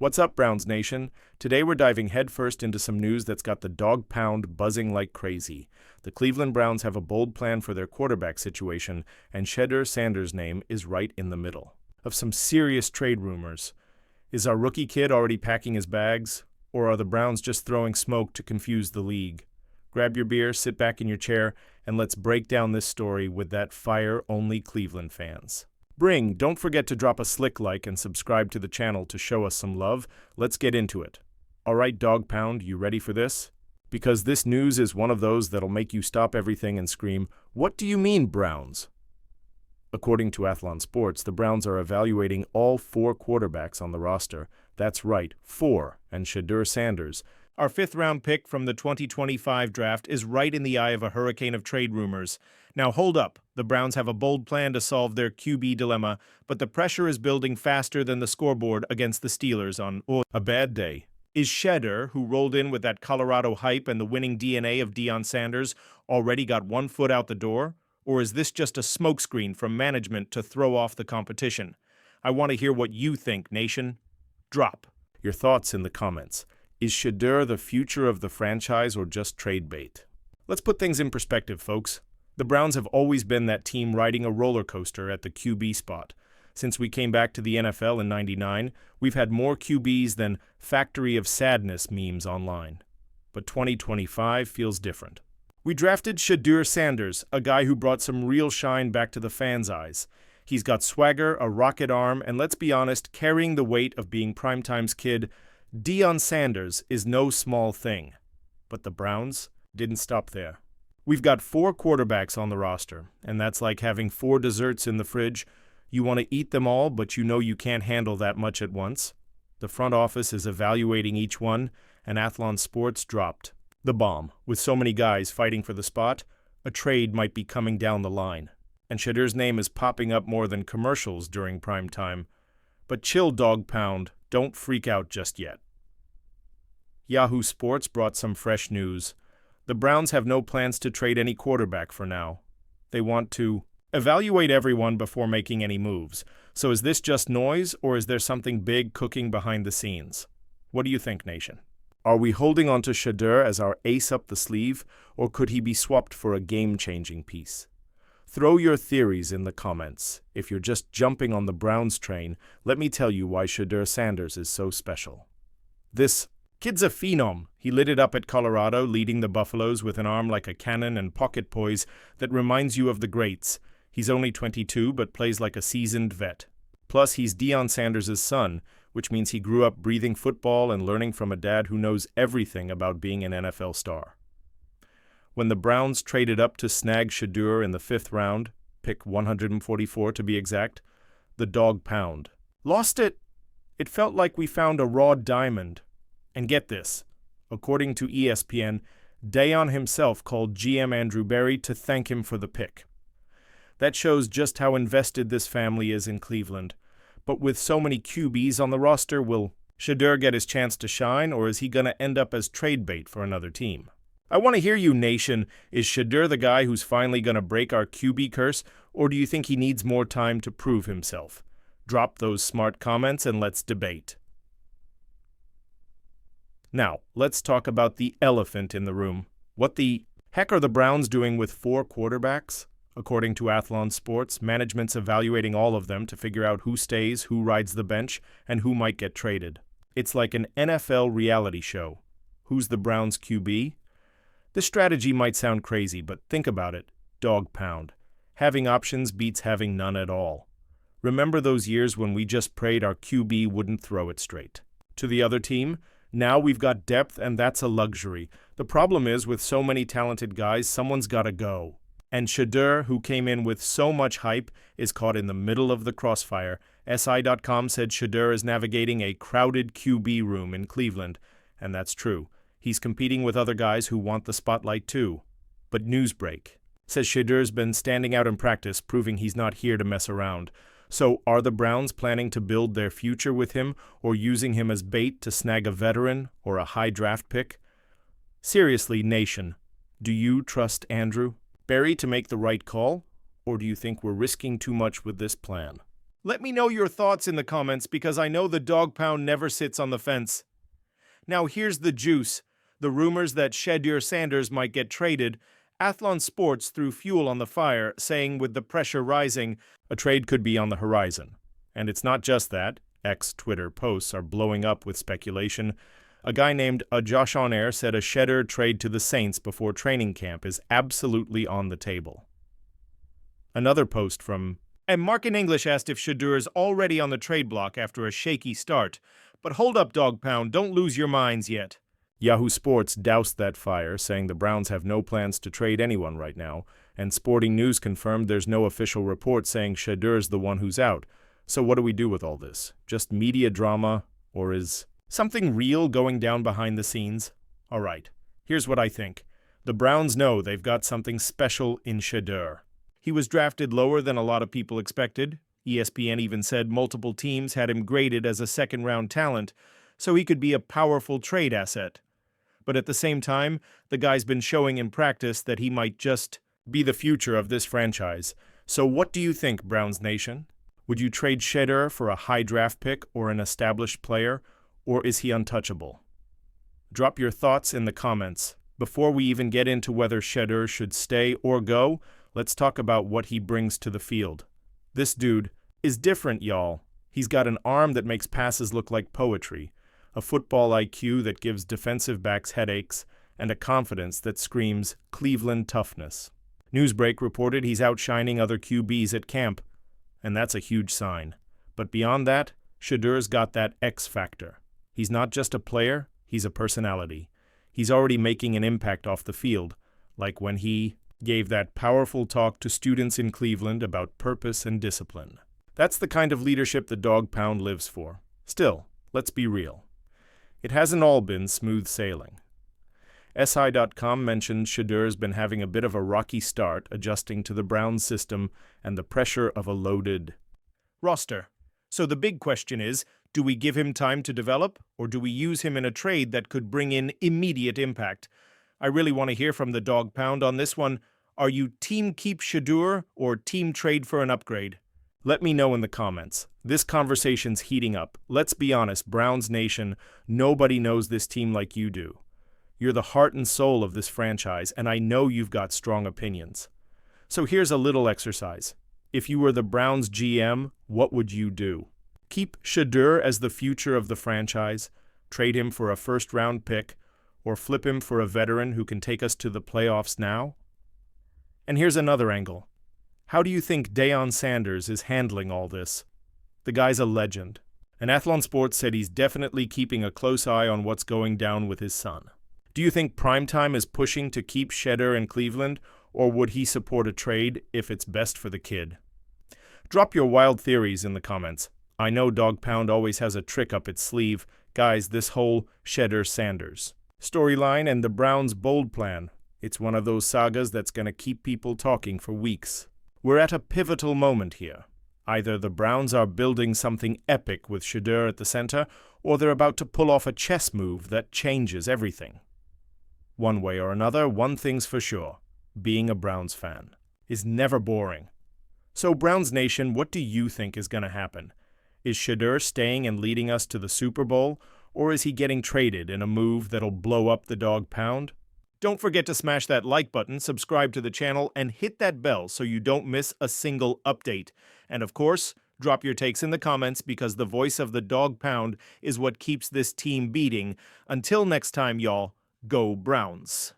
What's up, Browns Nation? Today we're diving headfirst into some news that's got the dog pound buzzing like crazy. The Cleveland Browns have a bold plan for their quarterback situation, and Shedeur Sanders' name is right in the middle of some serious trade rumors. Is our rookie kid already packing his bags, or are the Browns just throwing smoke to confuse the league? Grab your beer, sit back in your chair, and let's break down this story with that fire only Cleveland fans. Don't forget to drop a slick like and subscribe to the channel to show us some love. Let's get into it. Alright, Dog Pound, you ready for this? Because this news is one of those that'll make you stop everything and scream, "What do you mean, Browns?" According to Athlon Sports, the Browns are evaluating all 4 quarterbacks on the roster. That's right, 4, and Shedeur Sanders, our 5th-round pick from the 2025 draft, is right in the eye of a hurricane of trade rumors. Now hold up, the Browns have a bold plan to solve their QB dilemma, but the pressure is building faster than the scoreboard against the Steelers on a bad day. Is Shedeur, who rolled in with that Colorado hype and the winning DNA of Deion Sanders, already got one foot out the door? Or is this just a smokescreen from management to throw off the competition? I want to hear what you think, Nation. Drop your thoughts in the comments. Is Shedeur the future of the franchise or just trade bait? Let's put things in perspective, folks. The Browns have always been that team riding a roller coaster at the QB spot. Since we came back to the NFL in '99, we've had more QBs than Factory of Sadness memes online. But 2025 feels different. We drafted Shedeur Sanders, a guy who brought some real shine back to the fans' eyes. He's got swagger, a rocket arm, and let's be honest, carrying the weight of being Primetime's kid. Deion Sanders is no small thing. But the Browns didn't stop there. We've got 4 quarterbacks on the roster, and that's like having 4 desserts in the fridge. You want to eat them all, but you know you can't handle that much at once. The front office is evaluating each one, and Athlon Sports dropped the bomb. With so many guys fighting for the spot, a trade might be coming down the line. And Shedeur's name is popping up more than commercials during prime time. But chill, Dog Pound. Don't freak out just yet. Yahoo Sports brought some fresh news. The Browns have no plans to trade any quarterback for now. They want to evaluate everyone before making any moves. So is this just noise, or is there something big cooking behind the scenes? What do you think, Nation? Are we holding on to Shedeur as our ace up the sleeve, or could he be swapped for a game-changing piece? Throw your theories in the comments. If you're just jumping on the Browns train, let me tell you why Shedeur Sanders is so special. This kid's a phenom. He lit it up at Colorado, leading the Buffaloes with an arm like a cannon and pocket poise that reminds you of the greats. He's only 22, but plays like a seasoned vet. Plus, he's Deion Sanders' son, which means he grew up breathing football and learning from a dad who knows everything about being an NFL star. When the Browns traded up to snag Shedeur in the 5th round, pick 144 to be exact, the Dog Pound lost it. It felt like we found a raw diamond. And get this, according to ESPN, Deion himself called GM Andrew Berry to thank him for the pick. That shows just how invested this family is in Cleveland. But with so many QBs on the roster, will Shedeur get his chance to shine, or is he going to end up as trade bait for another team? I want to hear you, Nation. Is Shedeur the guy who's finally going to break our QB curse, or do you think he needs more time to prove himself? Drop those smart comments and let's debate. Now, let's talk about the elephant in the room. What the heck are the Browns doing with 4 quarterbacks? According to Athlon Sports, management's evaluating all of them to figure out who stays, who rides the bench, and who might get traded. It's like an NFL reality show. Who's the Browns' QB? This strategy might sound crazy, but think about it. Dog Pound. Having options beats having none at all. Remember those years when we just prayed our QB wouldn't throw it straight to the other team? Now we've got depth, and that's a luxury. The problem is, with so many talented guys, someone's got to go. And Shedeur, who came in with so much hype, is caught in the middle of the crossfire. SI.com said Shedeur is navigating a crowded QB room in Cleveland, and that's true. He's competing with other guys who want the spotlight too. But Newsbreak says Shedeur's been standing out in practice, proving he's not here to mess around. So are the Browns planning to build their future with him, or using him as bait to snag a veteran or a high draft pick? Seriously, Nation, do you trust Andrew Berry to make the right call, or do you think we're risking too much with this plan? Let me know your thoughts in the comments because I know the dog pound never sits on the fence. Now here's the juice. The rumors that Shedeur Sanders might get traded. Athlon Sports threw fuel on the fire, saying with the pressure rising, a trade could be on the horizon. And it's not just that. Ex-Twitter posts are blowing up with speculation. A guy named Josh On Air said a Shedeur trade to the Saints before training camp is absolutely on the table. Another post from and Mark in English asked if Shedeur is already on the trade block after a shaky start. But hold up, Dog Pound, don't lose your minds yet. Yahoo Sports doused that fire, saying the Browns have no plans to trade anyone right now, and Sporting News confirmed there's no official report saying Shedeur's the one who's out. So what do we do with all this? Just media drama, or is something real going down behind the scenes? All right, here's what I think. The Browns know they've got something special in Shedeur. He was drafted lower than a lot of people expected. ESPN even said multiple teams had him graded as a second-round talent, so he could be a powerful trade asset. But at the same time, the guy's been showing in practice that he might just be the future of this franchise. So what do you think, Browns Nation? Would you trade Shedeur for a high draft pick or an established player, or is he untouchable? Drop your thoughts in the comments. Before we even get into whether Shedeur should stay or go, let's talk about what he brings to the field. This dude is different, y'all. He's got an arm that makes passes look like poetry, a football IQ that gives defensive backs headaches, and a confidence that screams Cleveland toughness. Newsbreak reported he's outshining other QBs at camp, and that's a huge sign. But beyond that, Shedeur's got that X factor. He's not just a player, he's a personality. He's already making an impact off the field, like when he gave that powerful talk to students in Cleveland about purpose and discipline. That's the kind of leadership the Dog Pound lives for. Still, let's be real. It hasn't all been smooth sailing. SI.com mentioned Shedeur's been having a bit of a rocky start adjusting to the Browns system and the pressure of a loaded roster. So the big question is, do we give him time to develop, or do we use him in a trade that could bring in immediate impact? I really want to hear from the Dog Pound on this one. Are you team keep Shedeur or team trade for an upgrade? Let me know in the comments. This conversation's heating up. Let's be honest, Browns Nation, nobody knows this team like you do. You're the heart and soul of this franchise, and I know you've got strong opinions. So here's a little exercise. If you were the Browns GM, what would you do? Keep Shedeur as the future of the franchise, trade him for a first-round pick, or flip him for a veteran who can take us to the playoffs now? And here's another angle. How do you think Deion Sanders is handling all this? The guy's a legend. And Athlon Sports said he's definitely keeping a close eye on what's going down with his son. Do you think Primetime is pushing to keep Shedeur in Cleveland, or would he support a trade if it's best for the kid? Drop your wild theories in the comments. I know Dog Pound always has a trick up its sleeve. Guys, this whole Shedeur Sanders storyline and the Browns' bold plan, it's one of those sagas that's going to keep people talking for weeks. We're at a pivotal moment here. Either the Browns are building something epic with Shedeur at the center, or they're about to pull off a chess move that changes everything. One way or another, one thing's for sure. Being a Browns fan is never boring. So Browns Nation, what do you think is going to happen? Is Shedeur staying and leading us to the Super Bowl, or is he getting traded in a move that'll blow up the Dog Pound? Don't forget to smash that like button, subscribe to the channel, and hit that bell so you don't miss a single update. And of course, drop your takes in the comments because the voice of the Dog Pound is what keeps this team beating. Until next time, y'all, go Browns.